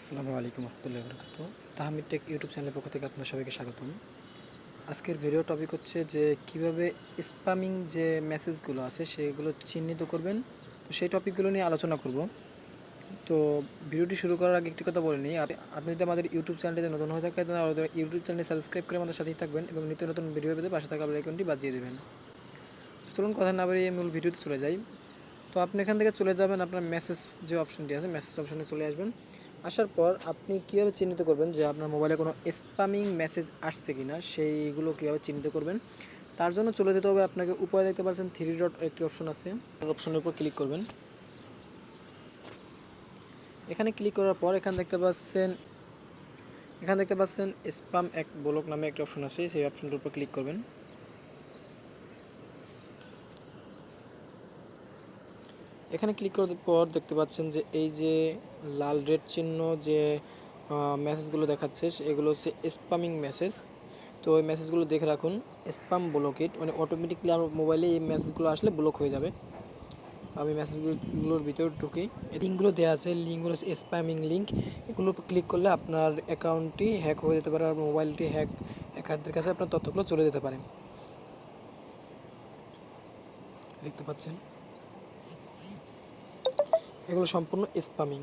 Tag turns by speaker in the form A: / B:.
A: আসসালামু আলাইকুম রহমতুল্লাহি ওয়া বারাকাতুহু। তাহমিদ টেক ইউটিউব চ্যানেলের পক্ষ থেকে আপনার সবাইকে স্বাগতম। আজকের ভিডিও টপিক হচ্ছে যে কিভাবে স্প্যামিং যে মেসেজগুলো আছে সেগুলো চিহ্নিত করবেন। তো সেই টপিকগুলো নিয়ে আলোচনা করব। তো ভিডিওটি শুরু করার আগে একটি কথা বলে নিই, আর আপনি যদি আমাদের ইউটিউব চ্যানেলটিতে নতুন হয়ে থাকেন তাহলে আমাদের ইউটিউব চ্যানেলটি সাবস্ক্রাইব করে আমাদের সাথেই থাকবেন এবং নিত্য নতুন ভিডিও পেতে পাশে থাকা বেল আইকনটি বাজিয়ে দেবেন। তো চলুন কথা না বাড়িয়ে মূল ভিডিওতে চলে যাই। তো আপনি এখান থেকে চলে যাবেন, আপনার মেসেজ যে অপশনটি আছে মেসেজ অপশনে চলে আসবেন। আসার পর আপনি কীভাবে চিহ্নিত করবেন যে আপনার মোবাইলে কোনো স্প্যামিং মেসেজ আসছে কি না, সেইগুলো কীভাবে চিহ্নিত করবেন তার জন্য চলে যেতে হবে আপনাকে। উপরে দেখতে পাচ্ছেন 3 ডট একটি অপশন আছে, অপশনের উপর ক্লিক করবেন। এখানে ক্লিক করার পর এখানে দেখতে পাচ্ছেন স্প্যাম এক ব্লক নামে একটা অপশন আছে, সেই অপশনটার উপর ক্লিক করবেন। এখানে ক্লিক করার পর দেখতে পাচ্ছেন যে এই যে লাল রেড চিহ্ন যে মেসেজগুলো দেখাচ্ছে এগুলো হচ্ছে স্প্যামিং মেসেজ। তো এই মেসেজগুলো দেখে রাখুন। স্প্যাম ব্লকেট মানে অটোমেটিকলি আমার মোবাইলে এই মেসেজগুলো আসলে ব্লক হয়ে যাবে। তো আমি মেসেজগুলোর ভিতরে ঢুকি, লিঙ্কগুলো দেওয়া আছে, লিঙ্কগুলো হচ্ছে স্প্যামিং লিঙ্ক। এগুলো ক্লিক করলে আপনার অ্যাকাউন্টটি হ্যাক হয়ে যেতে পারে, আর মোবাইলটি হ্যাকারদের কাছে আপনার তথ্যগুলো চলে যেতে পারে। দেখতে পাচ্ছেন এগুলো সম্পূর্ণ স্প্যামিং।